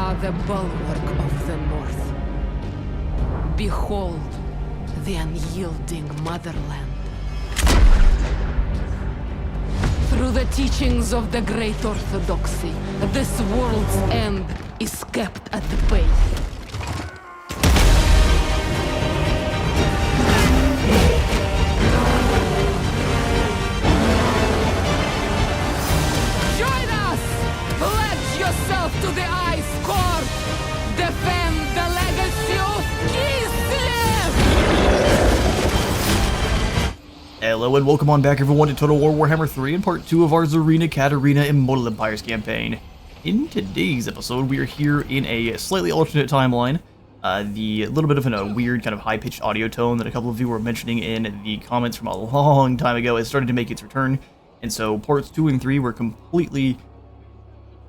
are the bulwark of the North. Behold the unyielding motherland. Through the teachings of the Great Orthodoxy, this world's end is kept at bay. Join us! Pledge yourself to the Ice Court! Defend the legacy of Kislev! Hello and welcome on back everyone to Total War Warhammer 3 and part 2 of our Tzarina Katarin Immortal Empires campaign. In today's episode, we are here in a slightly alternate timeline. The little bit of a weird kind of high-pitched audio tone that a couple of you were mentioning in the comments from a long time ago has started to make its return. And so parts 2 and 3 were completely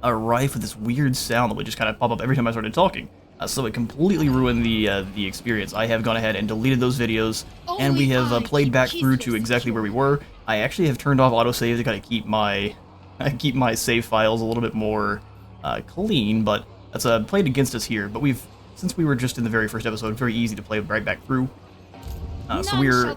rife with this weird sound that would just kind of pop up every time I started talking. So it completely ruined the experience. I have gone ahead and deleted those videos, and we have played back through to exactly where we were. I actually have turned off autosave to kind of keep my save files a little bit more clean, but that's played against us here. But since we were just in the very first episode, very easy to play right back through. So we're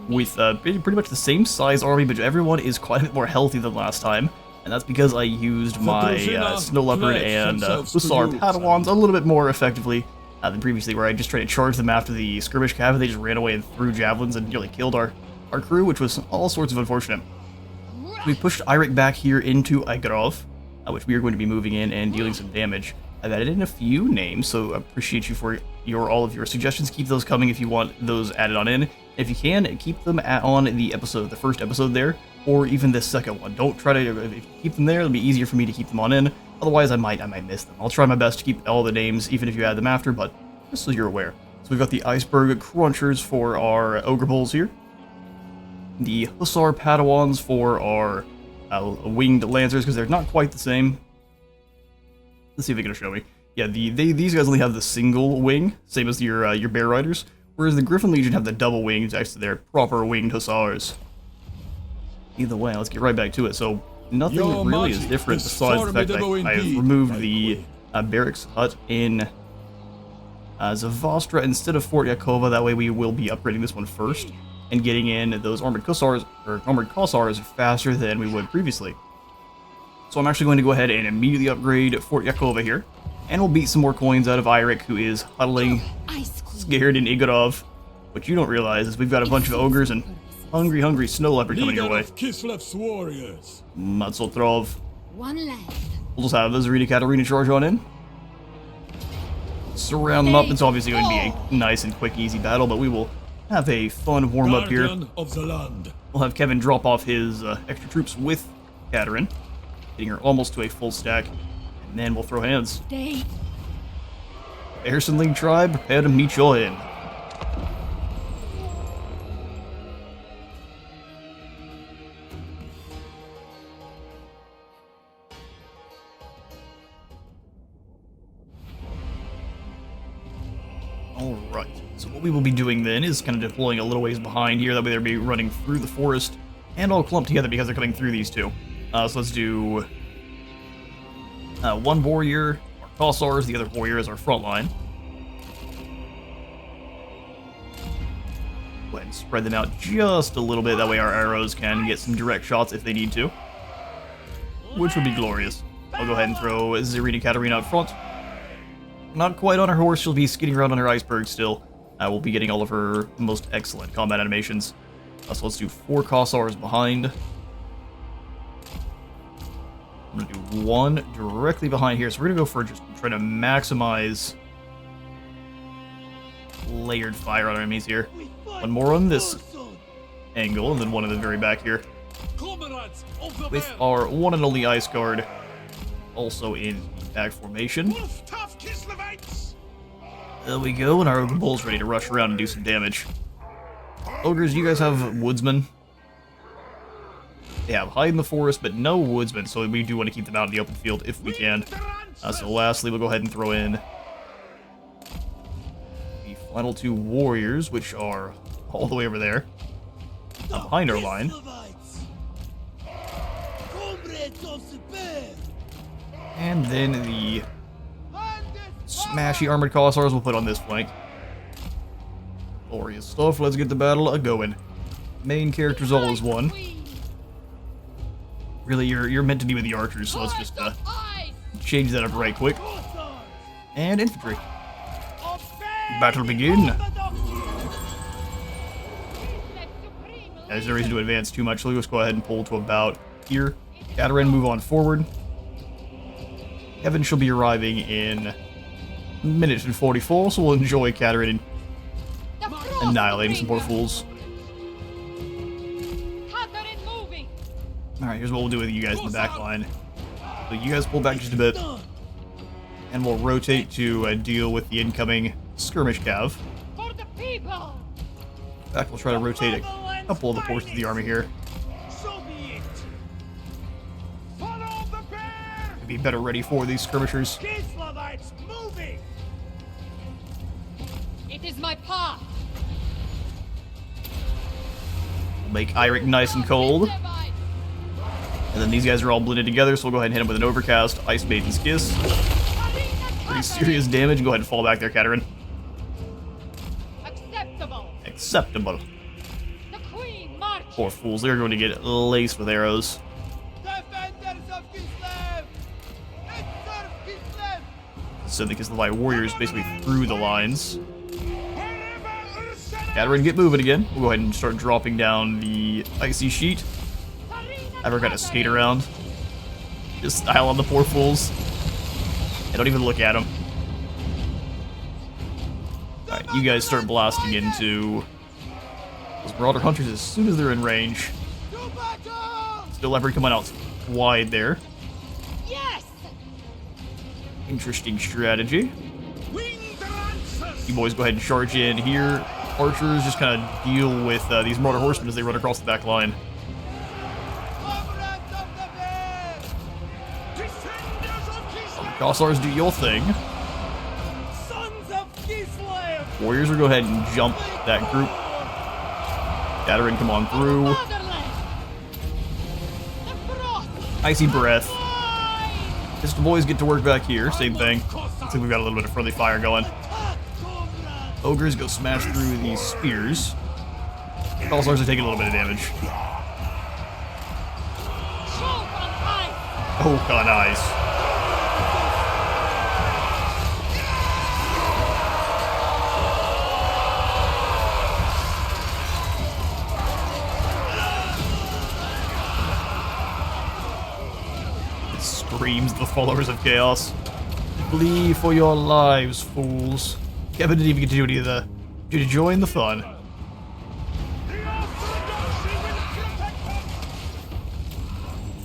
with pretty much the same size army, but everyone is quite a bit more healthy than last time. And that's because I used my Snow Leopard and Hussar Padawans a little bit more effectively than previously, where I just tried to charge them after the skirmish cav. They just ran away and threw javelins and nearly killed our crew, which was all sorts of unfortunate. We pushed Eirik back here into Igrov, which we are going to be moving in and dealing some damage. I've added in a few names, so appreciate you for all of your suggestions. Keep those coming if you want those added on in. If you can, keep them on the first episode there, or even the second one. Don't try to, if you keep them there, it'll be easier for me to keep them on in. Otherwise, I might miss them. I'll try my best to keep all the names, even if you add them after, but just so you're aware. So we've got the Iceberg Crunchers for our Ogre Bulls here. The Hussar Padawans for our Winged Lancers, because they're not quite the same. Let's see if they can show me. Yeah, these guys only have the single wing, same as your Bear Riders, whereas the Griffin Legion have the double wings next to their proper winged Hussars. Either way, let's get right back to it. So nothing really is different besides the fact that I have removed the barracks hut in Zavostra instead of Fort Yakova. That way we will be upgrading this one first and getting in those armored Kossars faster than we would previously. So I'm actually going to go ahead and immediately upgrade Fort Yakova here, and we'll beat some more coins out of Eirik, who is huddling, scared in Igrov. What you don't realize is we've got a bunch of ogres and hungry Snow Leopard coming your way. Kislev's warriors. Matsotrov. One left. We'll just have the Tzarina Katarin charge on in. Surround them up. It's obviously going to be a nice and quick, easy battle, but we will have a fun warm-up here. Of the land. We'll have Kevin drop off his extra troops with Katarin, getting her almost to a full stack, and then we'll throw hands. Airsenling tribe, prepare to meet your end. Alright, so what we will be doing then is kind of deploying a little ways behind here. That way they'll be running through the forest and all clumped together because they're coming through these two. So let's do one warrior, our Kossars, the other warrior is our front line. Go ahead and spread them out just a little bit, that way our arrows can get some direct shots if they need to, which would be glorious. I'll go ahead and throw Tzarina Katarin out front. Not quite on her horse, she'll be skidding around on her iceberg still. We'll be getting all of her most excellent combat animations. So let's do 4 Kossars behind. I'm going to do one directly behind here, so we're going to go for just trying to maximize layered fire on our enemies here. One more on this angle, and then one in the very back here. With our one and only Ice Guard also in back formation. There we go, and our Ogre Bull's ready to rush around and do some damage. Ogres, you guys have woodsmen. They have hide in the forest, but no woodsmen, so we do want to keep them out in the open field if we can. So lastly, we'll go ahead and throw in the final 2 warriors, which are all the way over there, behind our line. And then the smashy armored Cossars we'll put on this flank. Glorious stuff. Let's get the battle a-going. Main characters all is one. Really, you're meant to be with the archers, so let's just change that up right quick. And infantry. Battle begin. There's no reason to advance too much, so let's go ahead and pull to about here. Katarin, move on forward. Kevin shall be arriving in a minute and 44, so we'll enjoy Katarin annihilating some poor fools. Alright, here's what we'll do with you guys in the back line. So you guys pull back just a bit, and we'll rotate to deal with the incoming skirmish cav. In fact, we'll try to rotate a couple of the portions of the army here. Be better ready for these skirmishers. It is my path. We'll make Eirik nice and cold. And then these guys are all blended together, so we'll go ahead and hit them with an overcast, Ice Maiden's Kiss. Pretty serious damage. Go ahead and fall back there, Katarin. Acceptable. The queen marches. Poor fools, they're going to get laced with arrows. Defenders of Kislev! Serve Kislev! So because the light warriors basically through the lines. Katarin, get moving again. We'll go ahead and start dropping down the icy sheet. Ever got to skate around. Just style on the poor fools. And don't even look at them. Alright, you guys start blasting into those Marauder Hunters as soon as they're in range. Still Leopard coming out wide there. Yes. Interesting strategy. You boys go ahead and charge in here. Archers just kind of deal with these Marauder Horsemen as they run across the back line. Cossars, do your thing. Sons of Kislev! Warriors will go ahead and jump that group. Katarin, come on through. Icy Breath. Pistol boys get to work back here. Same thing. Looks like we've got a little bit of friendly fire going. Ogres go smash through these spears. Cossars are taking a little bit of damage. Oh, on ice. Screams the followers of chaos. Flee for your lives, fools. Kevin didn't even get to do any of the... to join the fun.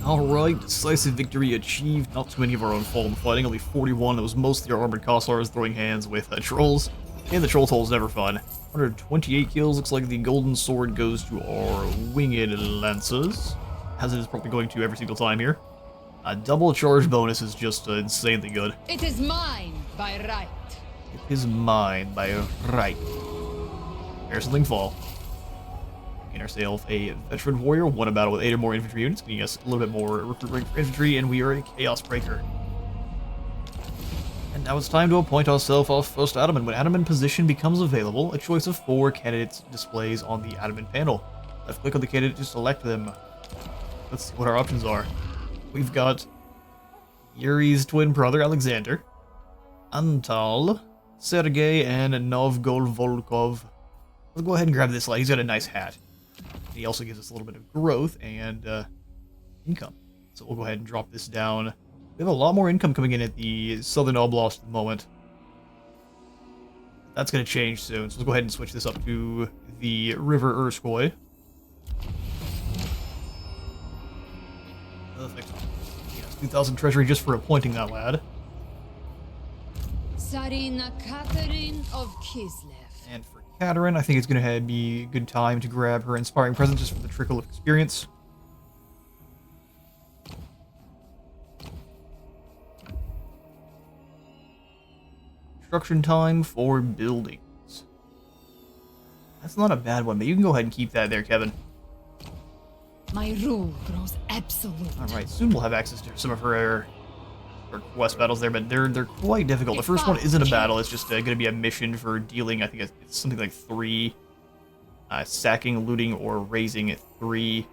Alright, decisive victory achieved. Not too many of our own fallen fighting, only 41. It was mostly our armored Cossars throwing hands with trolls. And the troll toll's never fun. 128 kills. Looks like the golden sword goes to our winged lancers, as it is probably going to every single time here. A double charge bonus is just insanely good. It is mine by right. It is mine by right. There's something fall. Gain ourselves a veteran warrior, won a battle with 8 or more infantry units, giving us a little bit more recruit rank for infantry, and we are a chaos breaker. And now it's time to appoint ourselves our first Ataman. When Ataman position becomes available, a choice of 4 candidates displays on the Ataman panel. Left click on the candidate to select them. Let's see what our options are. We've got Yuri's twin brother, Alexander, Antal, Sergei, and Novgol Volkov. Let's go ahead and grab this light. He's got a nice hat. He also gives us a little bit of growth and income. So we'll go ahead and drop this down. We have a lot more income coming in at the Southern Oblast at the moment. That's going to change soon, so let's go ahead and switch this up to the River Urskoy. Perfect. Yes, 2,000 treasury just for appointing that lad. Tzarina Katarin of Kislev. And for Katarin, I think it's going to be a good time to grab her Inspiring Presence just for the trickle of experience. Construction time for buildings. That's not a bad one, but you can go ahead and keep that there, Kevin. My rule grows absolute. Alright, soon we'll have access to some of her or quest battles there, but they're quite difficult. The first one isn't a battle; it's just going to be a mission for dealing. I think it's something like 3 sacking, looting, or raising 3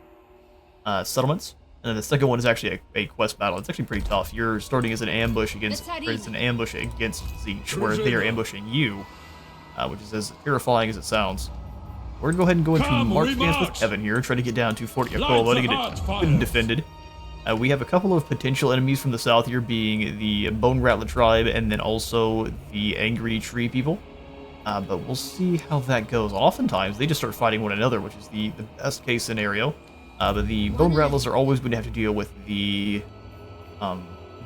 settlements. And then the second one is actually a quest battle. It's actually pretty tough. You're starting as an ambush against, or it's an ambush against Siege, where they are ambushing you, which is as terrifying as it sounds. We're gonna go ahead and go into March Dance with Kevin here, try to get down to Fort Yakoba to get it good and defended. We have a couple of potential enemies from the south here, being the Bone Rattler tribe and then also the Angry Tree people. But we'll see how that goes. Oftentimes, they just start fighting one another, which is the best case scenario. But the Bone Rattlers are always going to have to deal with the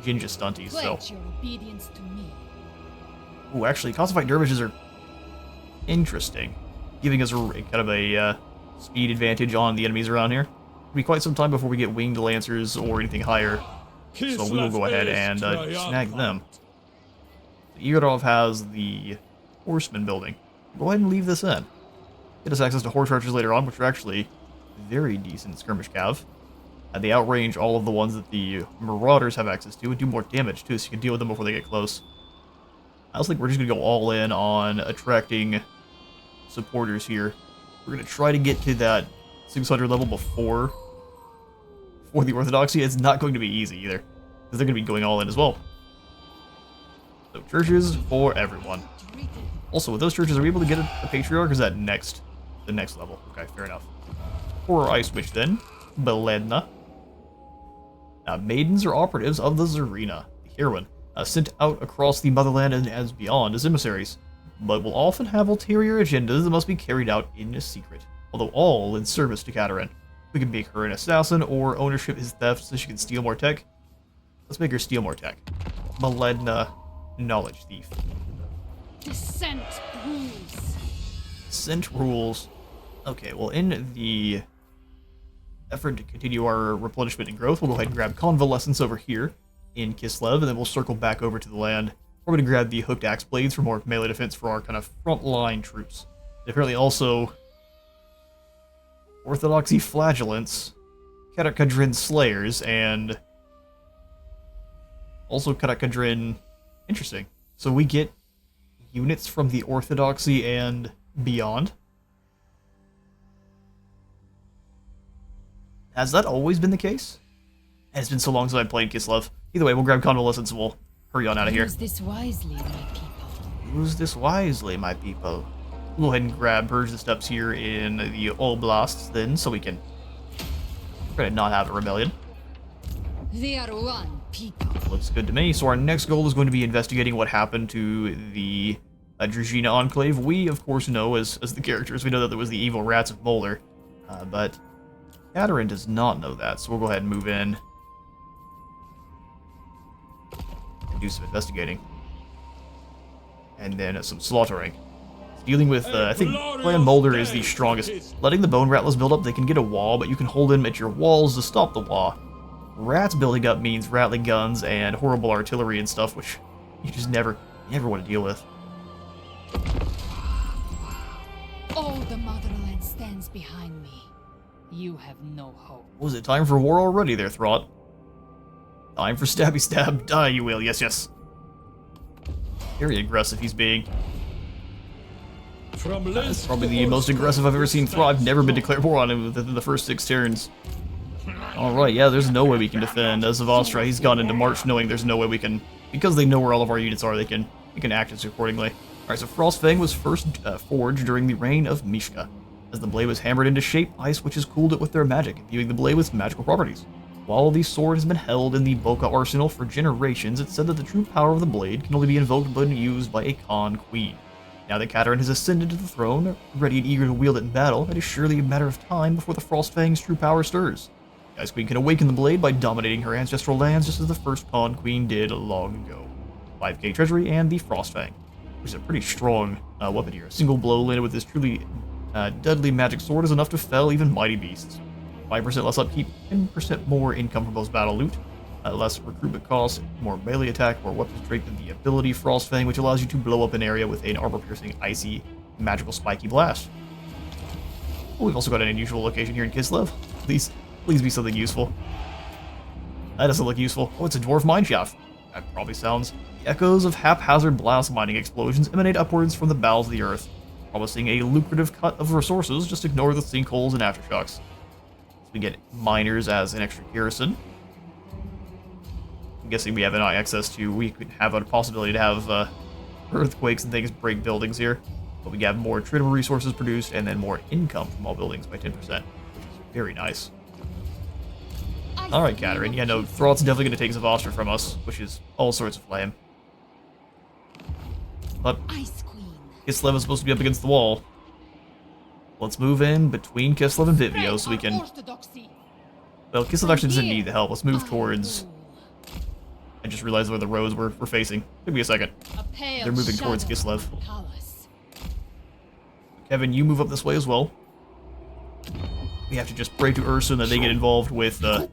Jinja Stunties. So, Pledge your obedience to me. ooh, actually, Constant Fight Dervishes are interesting, giving us kind of a speed advantage on the enemies around here. It'll be quite some time before we get Winged Lancers or anything higher, so we will go ahead and snag them. Igorov has the Horseman building. Go ahead and leave this in. Get us access to Horse Archers later on, which are actually very decent skirmish cav. They outrange all of the ones that the Marauders have access to and do more damage too, so you can deal with them before they get close. I also think we're just going to go all in on attracting supporters here. We're going to try to get to that 600 level before the Orthodoxy. It's not going to be easy either, because they're going to be going all in as well. So churches for everyone. Also, with those churches, are we able to get a Patriarch, or is that the next level? Okay, fair enough. For Ice Witch then, Beledna. Maidens are operatives of the Tzarina, the heroine, sent out across the motherland and as beyond as emissaries, but will often have ulterior agendas that must be carried out in secret, although all in service to Katarin. We can make her an assassin, or ownership is theft so she can steal more tech. Let's make her steal more tech. Beledna, knowledge thief. Descent rules. Descent rules. Okay, well, in the effort to continue our replenishment and growth, we'll go ahead and grab Convalescence over here in Kislev, and then we'll circle back over to the land. We're going to grab the Hooked Axe Blades for more melee defense for our kind of frontline troops. And apparently also Orthodoxy Flagellants, Katakadrin Slayers, and also Katakadrin... Interesting. So we get units from the Orthodoxy and beyond. Has that always been the case? It's been so long since I played Kislev. Either way, we'll grab Convalescence and we'll hurry on out of here. Use this wisely, my people. Use this wisely, my people. We'll go ahead and grab Purge the Steppes here in the Oblasts then, so we can try to not have a rebellion. They are one people. Looks good to me. So our next goal is going to be investigating what happened to the Tzarina Enclave. We, of course, know as the characters, we know that there was the evil rats of Molar, but Katarin does not know that, so we'll go ahead and move in and do some investigating. And then some slaughtering. Dealing with, I think Clan Mulder is the strongest. Letting the Bone Rattlers build up, they can get a wall, but you can hold them at your walls to stop the wall. Rats building up means rattling guns and horrible artillery and stuff, which you just never want to deal with. All the motherland stands behind me. You have no hope. Was it time for war already there, Throt? Time for stabby stab. Die, you will. Yes, yes. Very aggressive he's being. That's probably the most aggressive I've ever seen Throt. I've never been declared war on him within the first 6 turns. Alright, yeah, there's no way we can defend. As of Ostra, he's gone into March knowing there's no way we can... Because they know where all of our units are, they can act as accordingly. Alright, so Frostfang was first forged during the reign of Mishka. As the blade was hammered into shape, Ice Witches cooled it with their magic, imbuing the blade with magical properties. While the sword has been held in the Boka arsenal for generations, it's said that the true power of the blade can only be invoked when used by a Khan Queen. Now that Katarin has ascended to the throne, ready and eager to wield it in battle, it is surely a matter of time before the Frostfang's true power stirs. The Ice Queen can awaken the blade by dominating her ancestral lands just as the first Khan Queen did long ago. 5k treasury and the Frostfang, which is a pretty strong weapon here. A single blow landed with this truly deadly magic sword is enough to fell even mighty beasts. 5% less upkeep, 10% more income from both battle loot, less recruitment cost, more melee attack, more weapon strength, and the ability Frostfang, which allows you to blow up an area with an armor-piercing, icy, magical spiky blast. Oh, we've also got an unusual location here in Kislev. Please be something useful. That doesn't look useful. Oh, it's a dwarf mineshaft. that probably sounds. The echoes of haphazard blast mining explosions emanate upwards from the bowels of the earth, promising a lucrative cut of resources. Just ignore the sinkholes and aftershocks. So we get miners as an extra garrison. I'm guessing we have access to, we could have a possibility to have earthquakes and things break buildings here. But we have more tradable resources produced and then more income from all buildings by 10%, which is very nice. Alright, Katarin. Yeah, no, Thrott's definitely going to take Zavastra from us, which is all sorts of flame. But Kislev is supposed to be up against the wall. Let's move in between Kislev and Vivio so we can... Well, Kislev actually doesn't need the help. Let's move towards... I just realized where the roads we're facing. Give me a second. They're moving towards Kislev. Kevin, you move up this way as well. We have to just pray to Ursun that they get involved with the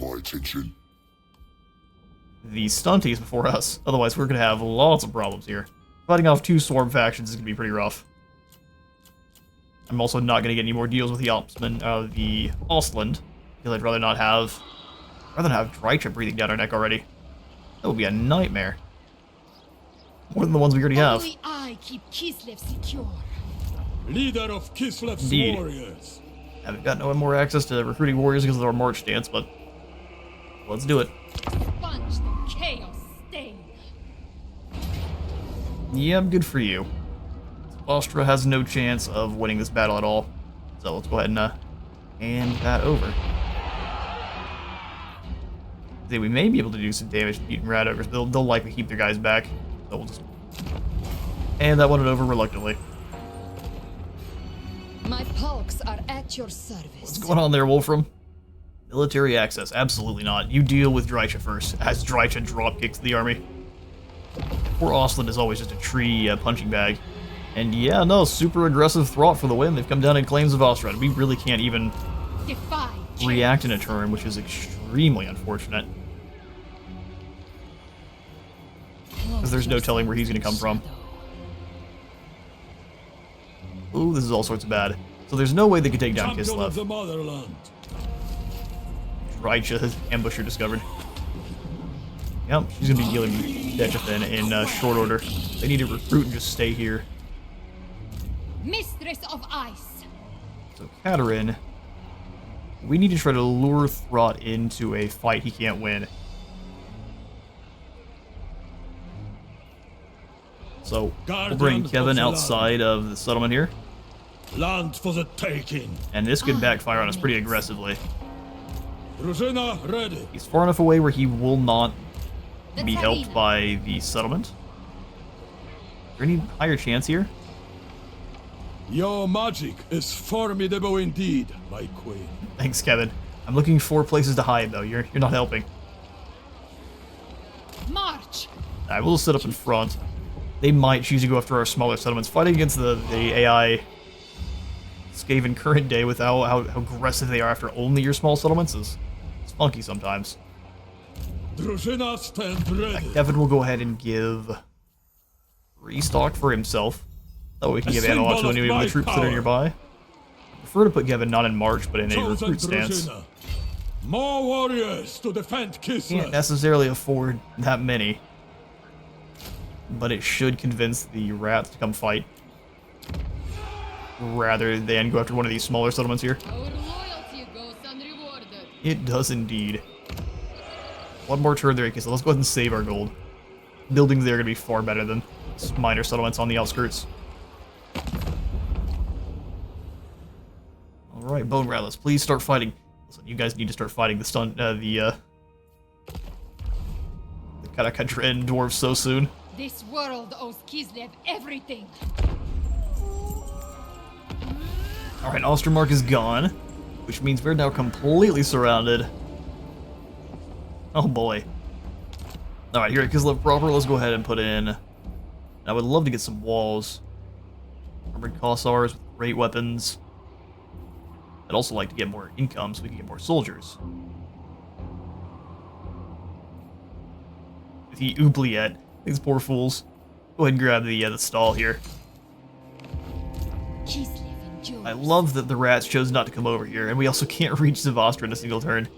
stunties before us. Otherwise, we're going to have lots of problems here. Fighting off 2 swarm factions is going to be pretty rough. I'm also not going to get any more deals with the Opsman, the Ostland, because I'd rather not have Drycha breathing down our neck already. That would be a nightmare. More than the ones we already have. Only I keep Kislev secure. Leader of Kislev's Indeed. warriors. Haven't got no more access to recruiting warriors because of our March stance, but let's do it. Sponge the chaos stain. Yeah, good for you. Ostra has no chance of winning this battle at all, so let's go ahead and hand that over. We may be able to do some damage to Mutant Rat Ogres. They'll likely keep their guys back, so we'll just hand that one over reluctantly. My polks are at your service. What's going on there, Wolfram? Military access? Absolutely not. You deal with Drycha first, as Drycha drop kicks the army. Poor Ostland is always just a tree punching bag. And yeah, no, super aggressive Throt for the win. They've come down in claims of Ostland. We really can't even react in a turn, which is extremely unfortunate. Because there's no telling where he's going to come from. Ooh, this is all sorts of bad. So there's no way they could take down Kislev. Drycha, ambusher discovered. Yep, she's going to be dealing with Dechafin in short order. They need to recruit and just stay here. Mistress of Ice. So Katarin, we need to try to lure Throt into a fight he can't win. So we'll bring Kevin outside of the settlement here. Land for the taking. And this could backfire on us pretty aggressively. Drużyna ready. He's far enough away where he will not be helped by the settlement. Is there any higher chance here? Your magic is formidable indeed, my queen. Thanks, Kevin. I'm looking for places to hide, though. You're not helping. March. I will sit up in front. They might choose to go after our smaller settlements. Fighting against the AI Skaven current day with how aggressive they are after only your small settlements is funky sometimes. Drużyna stand ready. Kevin will go ahead and give restock for himself. That way we can give analog to any of the troops that are nearby. I prefer to put Kevin not in March, but in a recruit stance. More warriors to defend Kislev. Can't necessarily afford that many, but it should convince the rats to come fight rather than go after one of these smaller settlements here. Our loyalty goes unrewarded. It does indeed. One more turn there, so let's go ahead and save our gold. Buildings there are going to be far better than minor settlements on the outskirts. Alright, Bone Rattlers, please start fighting. Listen, you guys need to start fighting the Karakadren dwarves so soon. This world owes Kislev everything. Alright, Ostermark is gone, which means we're now completely surrounded. Oh boy. Alright, here at Kislev proper, let's go ahead and put in... I would love to get some walls. Armored Kossars with great weapons. I'd also like to get more income so we can get more soldiers. With the oubliette, these poor fools. Go ahead and grab the stall here. I love that the rats chose not to come over here, and we also can't reach Zavastra in a single turn.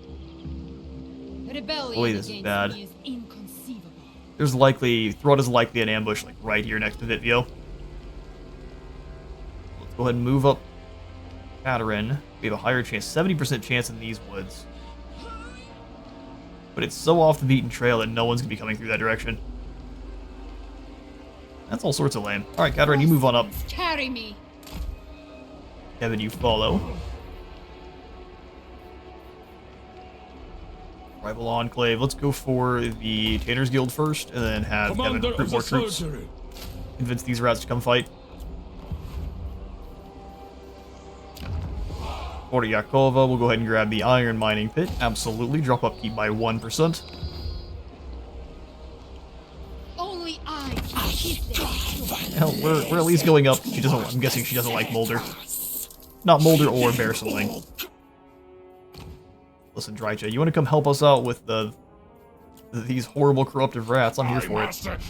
Boy, this is bad. There's likely... Throt is likely an ambush, like, right here next to Vitvio. Let's go ahead and move up Katarin. We have a higher chance, 70% chance in these woods. But it's so off the beaten trail that no one's going to be coming through that direction. That's all sorts of lame. Alright, Katarin, you move on up. Carry me. Kevin, you follow. Rival Enclave. Let's go for the Tanner's Guild first, and then have Kevin Commander recruit of more the troops. surgery. Convince these rats to come fight. Order Yakova, we'll go ahead and grab the Iron Mining Pit. Absolutely. Drop upkeep by 1%. Only I can keep them. Hell, we're at least going up. She doesn't. I'm guessing she doesn't like Molder. Not Molder or Bearsling. Listen, Drycha, you want to come help us out with these horrible corruptive rats? I'm here for it. Got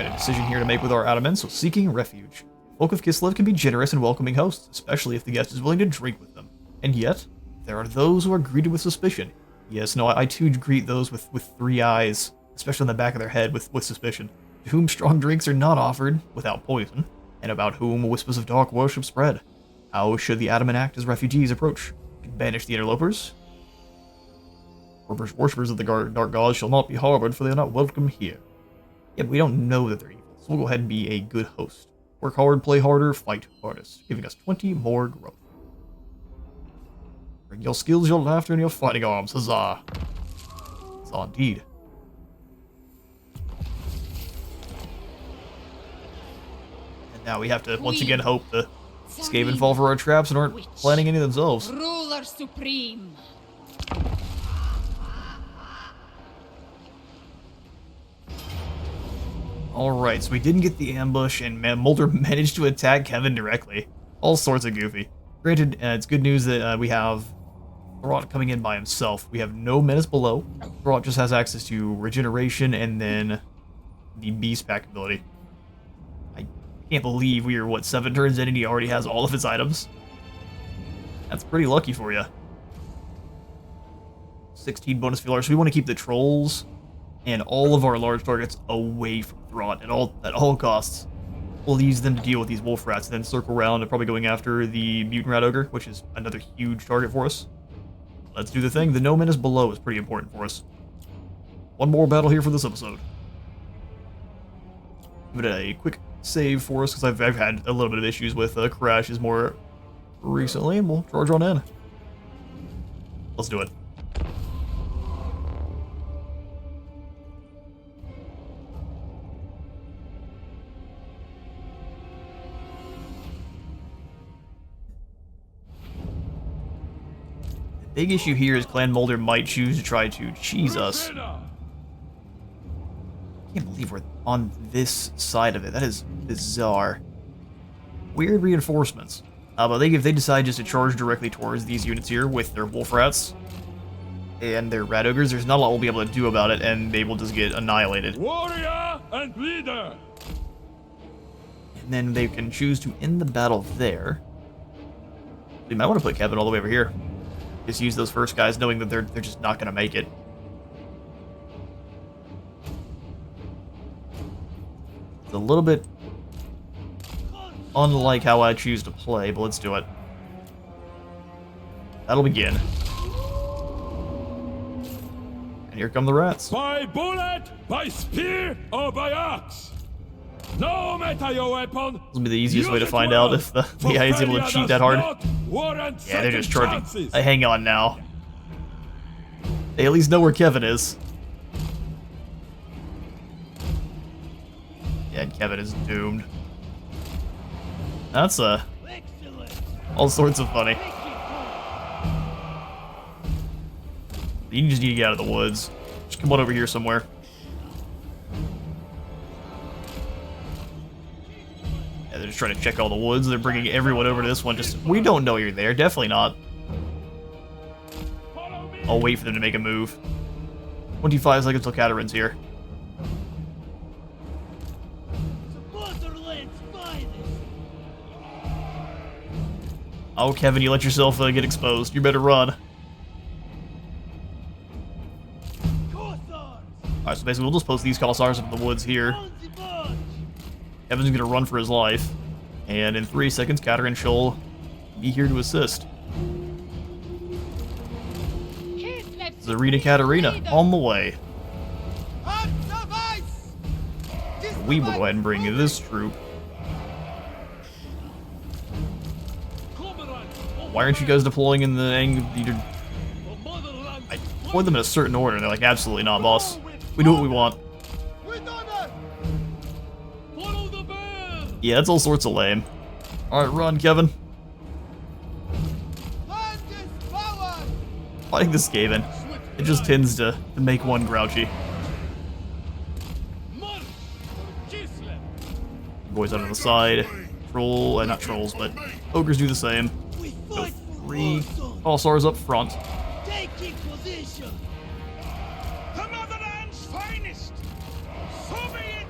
a decision here to make with our Adamant, so seeking refuge. Folk of Kislev can be generous and welcoming hosts, especially if the guest is willing to drink with them. And yet, there are those who are greeted with suspicion. Yes, no, I too greet those with 3 eyes, especially on the back of their head with suspicion, to whom strong drinks are not offered without poison, and about whom whispers of dark worship spread. How should the Adamant act as refugees approach? Banish the interlopers. Worshippers of the dark gods shall not be harbored, for they are not welcome here. Yeah, but we don't know that they're evil, so we'll go ahead and be a good host. Work hard, play harder, fight hardest, giving us 20 more growth. Bring your skills, your laughter, and your fighting arms. Huzzah! Huzzah indeed. And now we have to once again hope the Skaven fall for our traps and aren't planning any themselves. Ruler supreme. Alright, so we didn't get the ambush, and Molder managed to attack Kevin directly. All sorts of goofy. Granted, it's good news that we have Throt coming in by himself. We have no menace below. Throt just has access to regeneration and then the Beast Pack ability. I can't believe we are, 7 turns in and he already has all of his items? That's pretty lucky for you. 16 bonus feelers, so we want to keep the trolls and all of our large targets away from Throt at all costs. We'll use them to deal with these wolf rats, and then circle around and probably going after the mutant rat ogre, which is another huge target for us. Let's do the thing. The no menace below is pretty important for us. One more battle here for this episode. Give it a quick save for us, because I've had a little bit of issues with crashes more recently, and we'll charge on in. Let's do it. Big issue here is Clan Molder might choose to try to cheese us. I can't believe we're on this side of it. That is bizarre. Weird reinforcements. But if they decide just to charge directly towards these units here with their wolf rats and their rat ogres, there's not a lot we'll be able to do about it, and they will just get annihilated. Warrior and leader. And then they can choose to end the battle there. They might want to put Kevin all the way over here. Just use those first guys, knowing that they're just not going to make it. It's a little bit unlike how I choose to play, but let's do it. That'll begin. And here come the rats. By bullet, by spear, or by axe. No matter your weapon. This will be the easiest way to find out if the AI is able to cheat that hard. Yeah, they're just charging. Hang on now. They at least know where Kevin is. Yeah, and Kevin is doomed. That's all sorts of funny. You just need to get out of the woods. Just come on over here somewhere. Yeah, they're just trying to check all the woods. They're bringing everyone over to this one. Just, we don't know you're there. Definitely not. I'll wait for them to make a move. 25 seconds till Katarin's here. Oh, Kevin, you let yourself get exposed. You better run. Alright, Alright, so basically we'll just post these Cossars up in the woods here. Kevin's gonna run for his life. And in 3 seconds, Katarin shall be here to assist. Tzarina Katarin, on the way. We will go ahead and bring this troop. Why aren't you guys deploying in the angle? I deployed them in a certain order. They're like, absolutely not, boss. We do what we want. Yeah, it's all sorts of lame. Alright, run, Kevin. Fighting this Skaven, it just tends to make one grouchy. Boys out on the side. Troll, not trolls, but ogres do the same. So 3 Cossars up front. Taking position. The motherland's finest.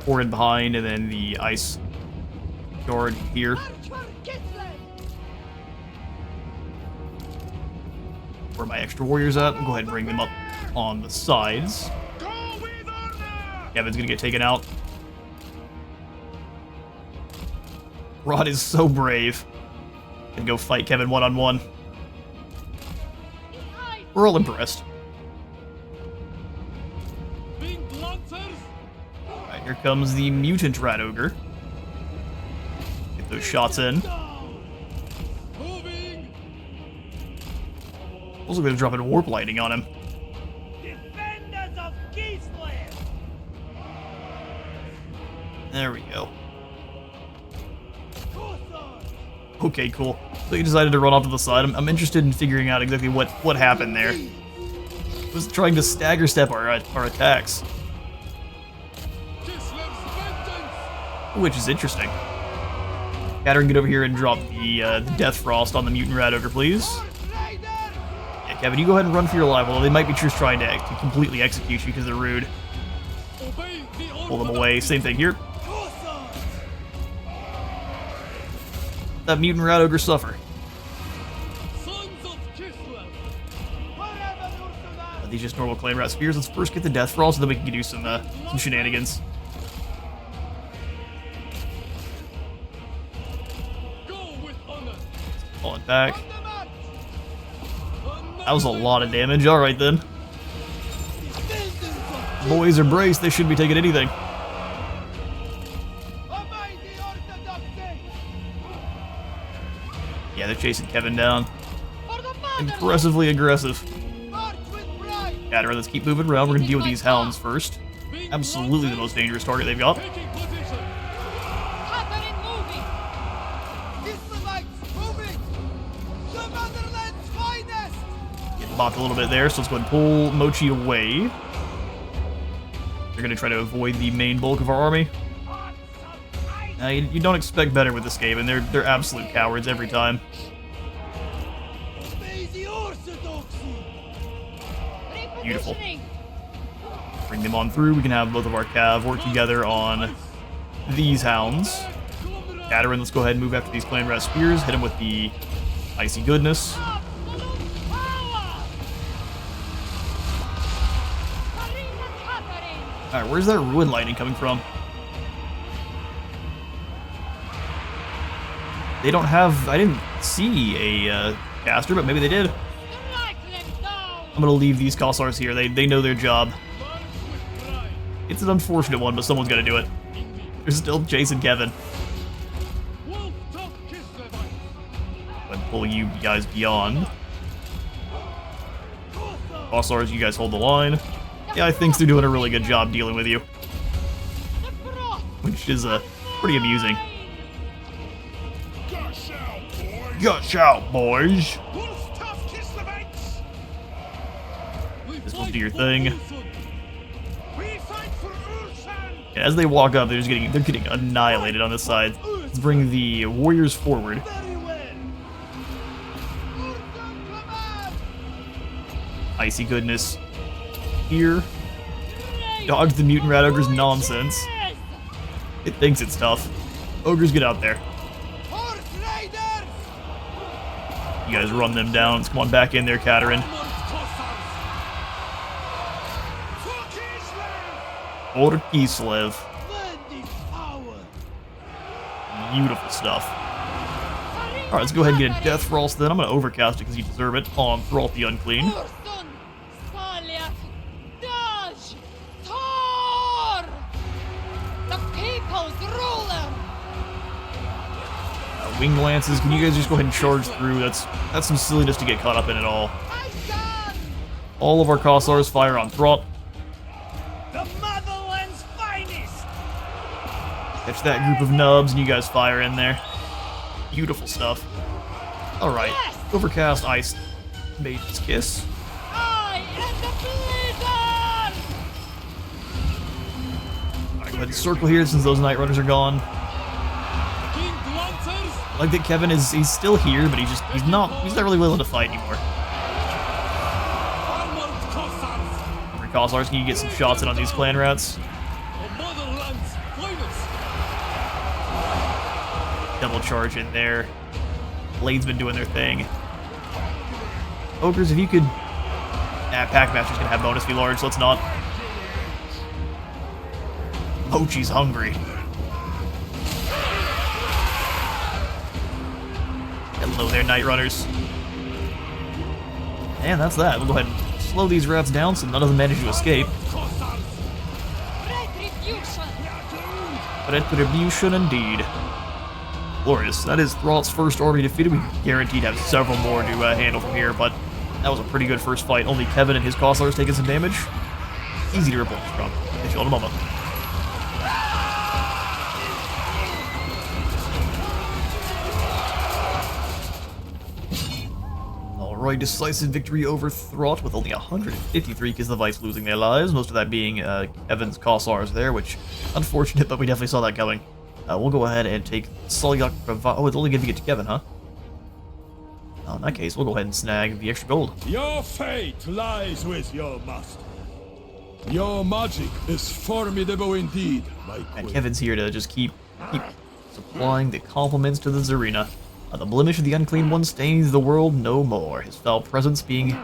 4 in behind, and then the ice guard here. Where are my extra warriors at? I'll go ahead and bring them up on the sides. Kevin's gonna get taken out. Rod is so brave. Gonna go fight Kevin one-on-one. We're all impressed. Alright, here comes the Mutant Rat Ogre. Get those shots in. Also gonna drop in Warp Lightning on him. Defenders of Kislev. There we go. Okay, cool. So he decided to run off to the side. I'm interested in figuring out exactly what happened there. He was trying to stagger step our attacks. Which is interesting. Katarin, get over here and drop the Death Frost on the Mutant Rat Ogre, please. Yeah, Kevin, you go ahead and run for your life, although they might be just trying to completely execute you because they're rude. Pull them away. Same thing here. That Mutant Rat Ogre suffer. Are these just normal Clan Rat Spears? Let's first get the Death Frost, so then we can do some shenanigans. Pull it back. That was a lot of damage. Alright then. Boys are braced, they shouldn't be taking anything. Yeah, they're chasing Kevin down. Impressively aggressive. Katarin, let's keep moving around. We're gonna deal with these hounds first. Absolutely the most dangerous target they've got. Get bopped a little bit there, so let's go ahead and pull Mochi away. They're gonna try to avoid the main bulk of our army. You don't expect better with this game, and they're absolute cowards every time. Beautiful. Bring them on through. We can have both of our cav work together on these hounds. Katarin, let's go ahead and move after these Clan Rat Spears. Hit them with the Icy Goodness. Alright, where's that Ruin Lightning coming from? They don't have... I didn't see a caster, but maybe they did. I'm gonna leave these Cossars here. They know their job. It's an unfortunate one, but someone's gonna do it. They're still chasing Kevin. And pull you guys beyond. Cossars, you guys hold the line. Yeah, I think they're doing a really good job dealing with you. Which is pretty amusing. Gush out, boys! This will do your thing. Yeah, as they walk up, they're getting annihilated on this side. Let's bring the warriors forward. Icy Goodness here. Dodge the Mutant Rat Ogre's nonsense. It thinks it's tough. Ogres, get out there. You guys run them down. Let's come on back in there, Katarin. For Kislev. Splendid power. Beautiful stuff. Alright, let's go ahead and get a Death Frost then. I'm going to overcast it because you deserve it on Thralt the Unclean. Ursun, Saliak, Daj, Thor! The people's ruler! Wing Lances, can you guys just go ahead and charge through? That's some silliness to get caught up in it all. All of our Kossars fire on Thralt. The motherland's finest. Catch that group of nubs and you guys fire in there. Beautiful stuff. Alright, Overcast Ice Maiden's Kiss. I am the blizzard! Alright, go ahead and circle here since those Night Runners are gone. I like that Kevin he's still here, but he's not really willing to fight anymore. For Kossars, can you get some shots in on these clan rats? Double charge in there. Blade's been doing their thing. Ogres, if you could... Packmaster's gonna have bonus be large, so let's not. Pochi's hungry. Hello there, Night Runners. And that's that. We'll go ahead and slow these rats down so none of them manage to escape. Retribution indeed. Glorious. That is Thralt's first army defeated. We guaranteed to have several more to handle from here, but that was a pretty good first fight. Only Kevin and his Kossars taking some damage. Easy to replace from. Catch you all in a moment. Alright, decisive victory over Thralt with only 153 Kislevites losing their lives. Most of that being Kevin's Kossars there, which unfortunate, but we definitely saw that coming. We'll go ahead and take Solyak. Oh, it's only giving it to Kevin, huh? Oh, in that case, we'll go ahead and snag the extra gold. Your fate lies with your master. Your magic is formidable indeed, my queen. And Kevin's here to just keep supplying the compliments to the Tzarina. The blemish of the Unclean One stains the world no more. His foul presence being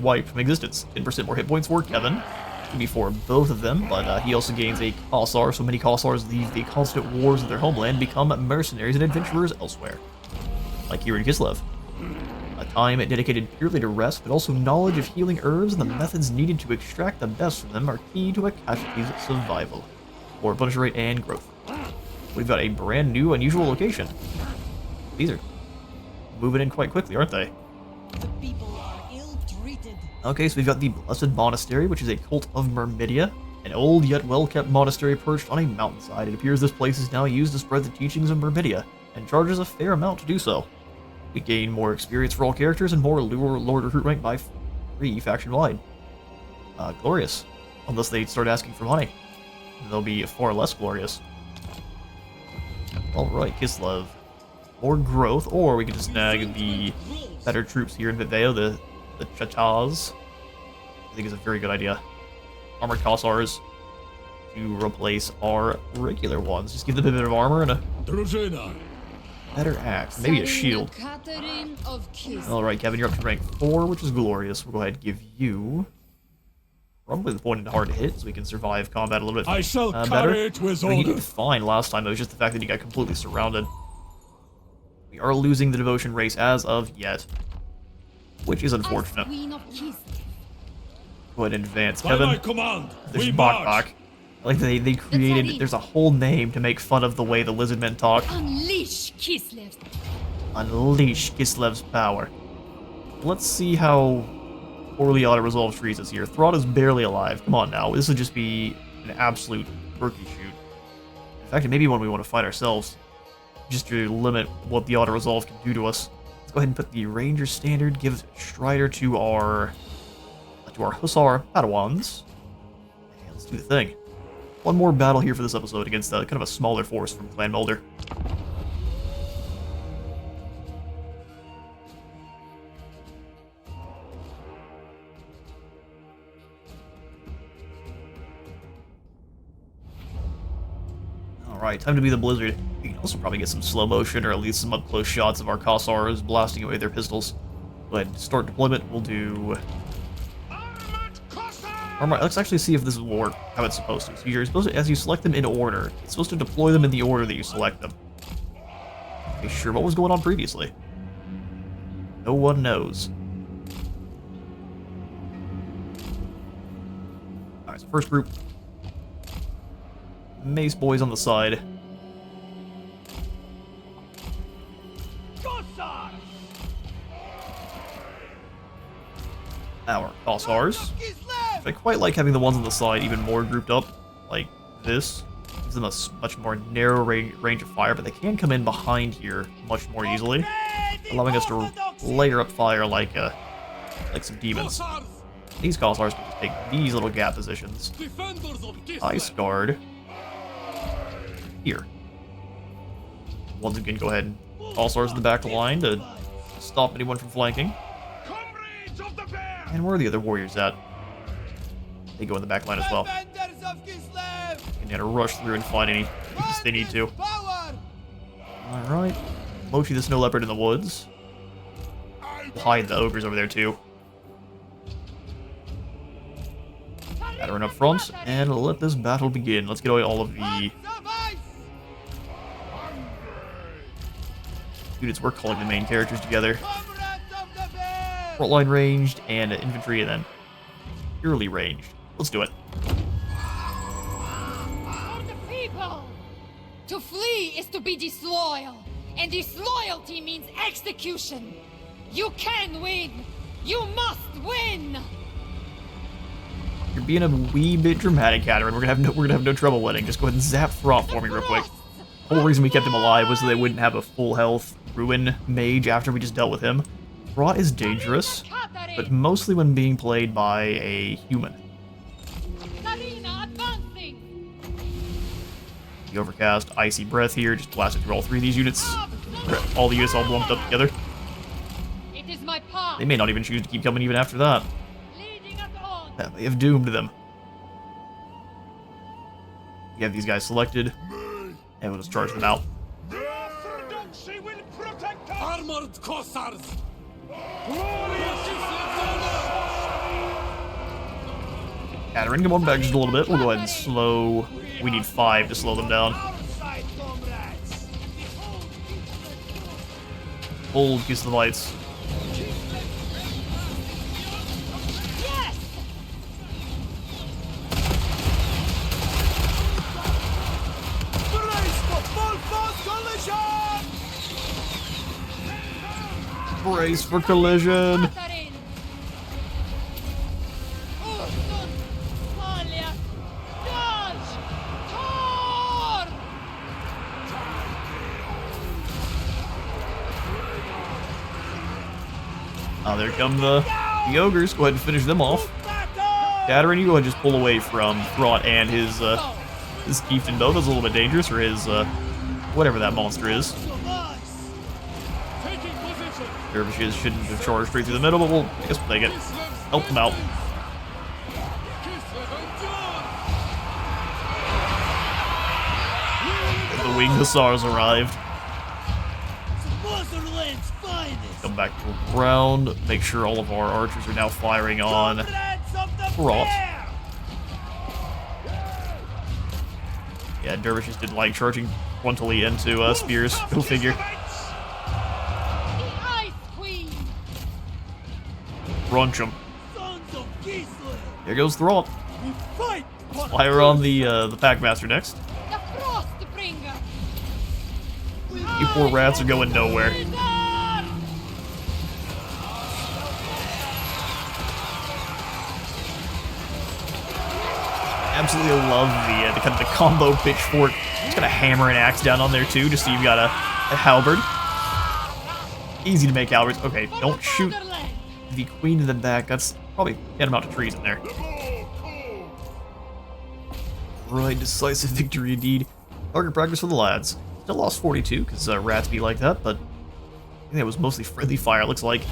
wiped from existence. 10% more hit points for Kevin. Before both of them, but he also gains a Kossar, so many Kossars leave the constant wars of their homeland and become mercenaries and adventurers elsewhere. Like here in Kislev. A time dedicated purely to rest, but also knowledge of healing herbs and the methods needed to extract the best from them are key to a casualty's survival. Or bonus rate and growth. We've got a brand new, unusual location. These are moving in quite quickly, aren't they? The people are ill-treated. Okay, so we've got the Blessed Monastery, which is a cult of Myrmidia, an old yet well-kept monastery perched on a mountainside. It appears this place is now used to spread the teachings of Myrmidia, and charges a fair amount to do so. We gain more experience for all characters and more Lord recruit rank by 3 faction-wide. Glorious. Unless they start asking for money. They'll be far less glorious. Alright, Kislev. More growth, or we can just snag the better troops here in Viveo, the Chatas. I think is a very good idea. Armored Kossars to replace our regular ones. Just give them a bit of armor and a better axe. Maybe a shield. Katarin of Kislev. Alright, Kevin, you're up to rank 4, which is glorious. We'll go ahead and give you probably the point and hard to hit, so we can survive combat a little bit I shall better. carry it with I mean, he honor. did fine last time, it was just the fact that he got completely surrounded. We are losing the devotion race as of yet, which is unfortunate. Queen of Kislev. Go ahead and advance, By Kevin. my command, There's we Bok march. Bok. Like they created, there's a whole name to make fun of the way the lizard men talk. Unleash Kislev. Unleash Kislev's power. Let's see how poorly auto-resolved trees is here. Thralt is barely alive. Come on now, this would just be an absolute turkey shoot. In fact, it may be one we want to fight ourselves, just to limit what the auto-resolve can do to us. Let's go ahead and put the Ranger Standard, give Strider to our Hussar Padawans. And let's do the thing. One more battle here for this episode against kind of a smaller force from Clan Mulder. Alright, time to be the Blizzard. We can also probably get some slow motion or at least some up-close shots of our Kossars blasting away their pistols. Go ahead and start deployment. We'll do... Armored Kossars! Alright, let's actually see if this will work how it's supposed to. So you're supposed to, as you select them in order, it's supposed to deploy them in the order that you select them. Okay, sure, what was going on previously? No one knows. Alright, so first group. Mace boys on the side. Our Kossars. I quite like having the ones on the side even more grouped up, like this. Gives them a much more narrow range of fire, but they can come in behind here much more easily, allowing us to layer up fire like some demons. These Kossars can just take these little gap positions. Ice Guard here. Once again, go ahead and Kossars in the back line to stop anyone from flanking. And where are the other warriors at? They go in the back line as well. And gotta rush through and find any if they need to. Alright. Mochi the Snow Leopard in the woods. We'll hide the ogres over there too. Katarin up front, and let this battle begin. Let's get away all of the units we're calling the main characters together. Front line ranged, and infantry, and then purely ranged. Let's do it. For the people! To flee is to be disloyal, and disloyalty means execution. You can win! You must win! You're being a wee bit dramatic, Katarin. We're gonna have no trouble winning. Just go ahead and zap Throt for me real quick. The whole reason we kept him alive was so they wouldn't have a full health Ruin mage after we just dealt with him. Throt is dangerous, but mostly when being played by a human. The Overcast, Icy Breath here, just blasted through all three of these units. All the units all lumped up together. They may not even choose to keep coming even after that. That may have doomed them. You have these guys selected, and we'll just charge them out. Armored Kossars! Katarin, come on back just a little bit. We'll go ahead and slow. We need 5 to slow them down. Hold Kislevites. Brace for collision. Oh, there come the ogres. Go ahead and finish them off. Katarin, you go ahead and just pull away from Throt and his Chieftain bow. That's a little bit dangerous, or his whatever that monster is. Dervishes shouldn't have charged straight through the middle, but I guess we'll take it. Help them out. The winged hussars arrived. Come back to the ground. Make sure all of our archers are now firing on Throt. Yeah, Dervishes didn't like charging frontally into spears. Go figure. Brunch him. There goes Throt. Fire on the Packmaster next. You poor rats are going nowhere. Absolutely love the kind of the combo pitchfork. Just gonna hammer an axe down on there too, just so you've got a halberd. Easy to make halberds. Okay, don't shoot the queen in the back. That's probably get him out to trees in there. Right, decisive victory indeed. Target practice for the lads. Still lost 42 because rats be like that, but I think that was mostly friendly fire. It looks like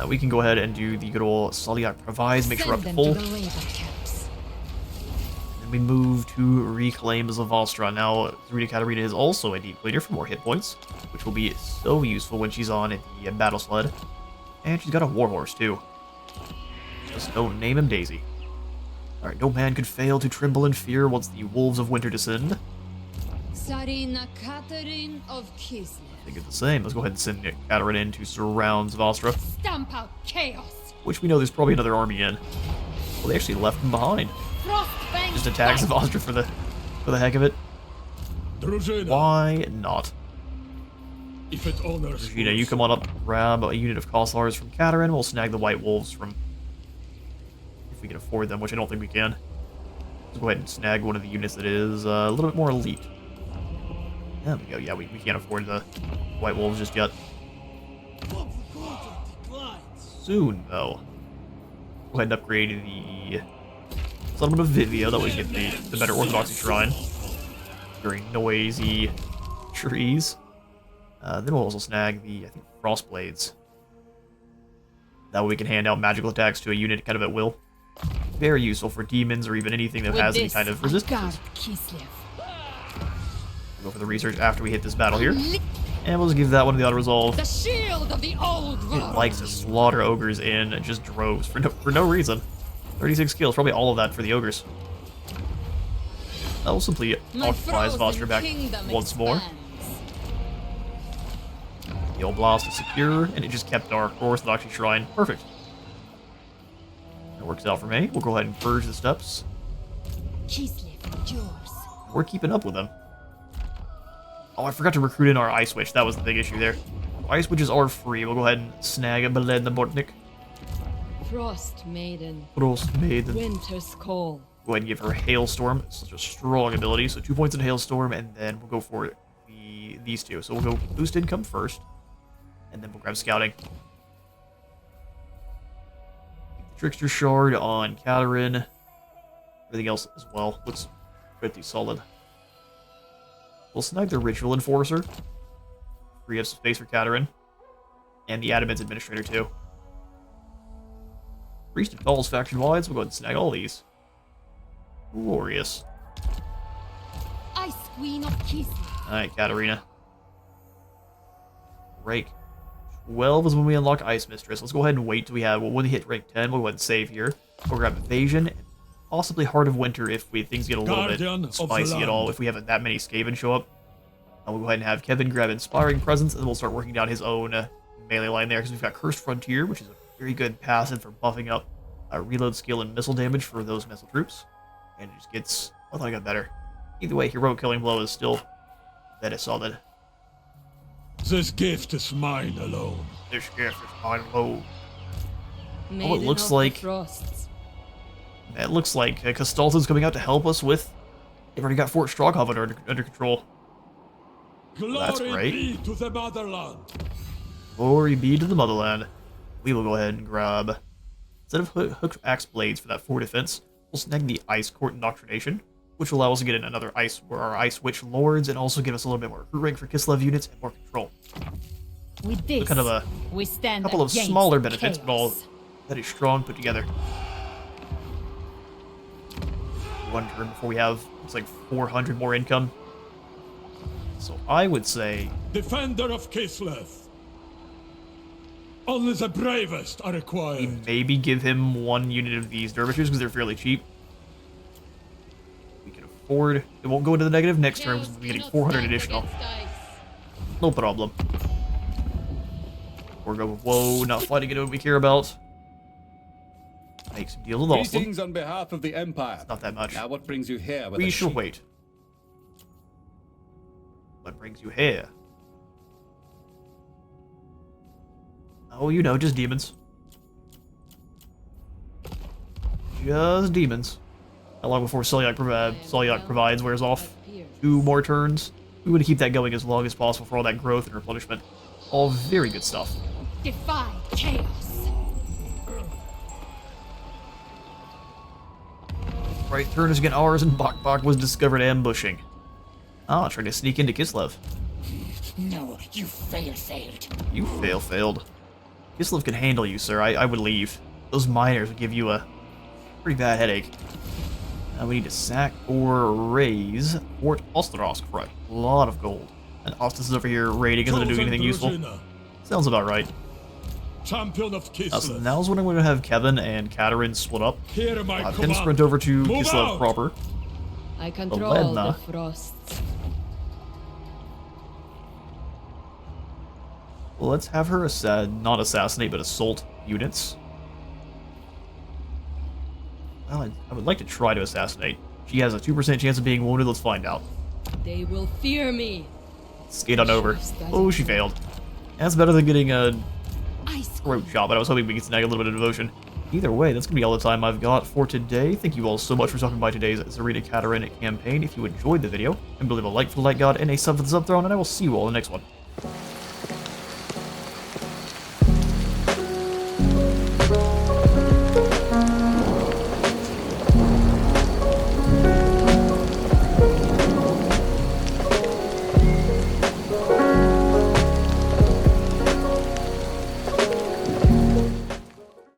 we can go ahead and do the good old Soliak Provise, make sure we're up to full. We move to reclaim Zavastra. Now, Tzarina Katarin is also a deep cleaner for more hit points, which will be so useful when she's on the battle sled. And she's got a warhorse too. Just don't name him Daisy. Alright, no man could fail to tremble in fear once the wolves of winter descend. Tzarina Katarin of Kislev. I think it's the same. Let's go ahead and send Katarin in to surround Zvastra, Stamp out chaos. which we know there's probably another army in. Well, they actually left them behind. Frostfang Just attack strike. Zvastra for the heck of it. Drużyna, Why not? if it honors Gina, you come on up, grab a unit of Kossars from Katarin. We'll snag the White Wolves from... if we can afford them, which I don't think we can. Let's go ahead and snag one of the units that is a little bit more elite. There we go. Yeah, we can't afford the White Wolves just yet. Soon, though. Go ahead and upgrade the Settlement of Vivia. That way we get the better Orthodoxy Shrine. Very noisy trees. Then we'll also snag the, I think, Frost Blades. That way we can hand out magical attacks to a unit kind of at will. Very useful for demons or even anything that With has any this, kind of I resistance. guard Kislev. We'll go for the research after we hit this battle here. And we'll just give that one the auto-resolve. The shield of the old It world. likes to slaughter ogres in just droves for no reason. 36 kills, probably all of that for the ogres. That will simply My occupy frozen Zvastra back kingdom once more. expands. The old blast is secure, and it just kept our Orthodoxy Shrine perfect. That works out for me. We'll go ahead and purge the steps. Kislev endures. We're keeping up with them. Oh, I forgot to recruit in our Ice Witch. That was the big issue there. Ice Witches are free. We'll go ahead and snag a Belen the Bortnik. Frost Maiden, Frost Maiden. Winter's Call. Go ahead and give her Hailstorm. It's such a strong ability. So 2 points in Hailstorm, and then we'll go for these two. So we'll go boost income first, and then we'll grab Scouting. Trickster Shard on Katarin. Everything else as well looks pretty solid. We'll snag the Ritual Enforcer. Free up some space for Katarin. And the Adamant's Administrator too. Priest of Calls faction-wise, we'll go ahead and snag all these. Glorious. Ice Queen of Kislev. Alright, Katarina. Rank 12 is when we unlock Ice Mistress. Let's go ahead and wait till we have, well, when we hit rank 10, we'll go ahead and save here. We'll grab Evasion, and possibly Heart of Winter if things get a little Guardian bit of the spicy at all, land. if we have that many Skaven show up. We'll go ahead and have Kevin grab Inspiring Presence, and then we'll start working down his own melee line there, because we've got Cursed Frontier, which is a very good passive for buffing up reload skill and missile damage for those missile troops. And it just gets, I thought I got better. Either way, Heroic Killing Blow is still that is solid. This gift is mine alone. This gift is mine alone. Maiden looks of the like- Frosts. It looks like Castalton's coming out to help us with... They've already got Fort Stroghoff under control. That's Glory great. be to the motherland. Glory be to the motherland. We will go ahead and grab... Instead of hooked axe blades for that 4 defense, we'll snag the Ice Court Indoctrination, which will allow us to get in another our Ice Witch Lords, and also give us a little bit more recruit rank for Kislev units and more control. With this, kind of a we stand couple of against smaller benefits, but all chaos. that is strong put together. One turn before we have, it's like 400 more income. So I would say Defender of Kislev. Only the bravest are we required. maybe give him 1 unit of these dervishes because they're fairly cheap. We can afford. It won't go into the negative next turn because we'll be getting 400 additional. No problem. We're going, whoa, not fighting it what we care about. Make some deals with Austin. Greetings on behalf of the Empire. Not that much. Now, what brings you here with We a shall sheep? wait. What brings you here? Oh, you know, just demons. Just demons. How long before Selyak provides wears off? 2 more turns. We want to keep that going as long as possible for all that growth and replenishment. All very good stuff. Defy chaos. Right turn is again ours, and Bok was discovered ambushing. Ah, trying to sneak into Kislev. No, you failed. You failed. Kislev can handle you, sir. I would leave. Those miners would give you a pretty bad headache. Now we need to sack or raise Fort Osterosk for a lot of gold. And Ostis is over here raiding, isn't it doing anything useful? Drużyna. Sounds about right. champion of So Kislev. now's when I'm going to have Kevin and Katarin split up. Hear my Him command. sprint over to Move Kislev out! proper. I control Ledna. the frosts. Well, let's have her not assassinate, but assault units. Well, I would like to try to assassinate. She has a 2% chance of being wounded. Let's find out. They will fear me. Skate on over. Oh, she failed. That's better than getting a Ice throat shot, but I was hoping we could snag a little bit of devotion. Either way, that's going to be all the time I've got for today. Thank you all so much for stopping by today's Tzarina Katarin campaign. If you enjoyed the video, and leave a like for the like god and a sub for the sub throne, and I will see you all in the next one.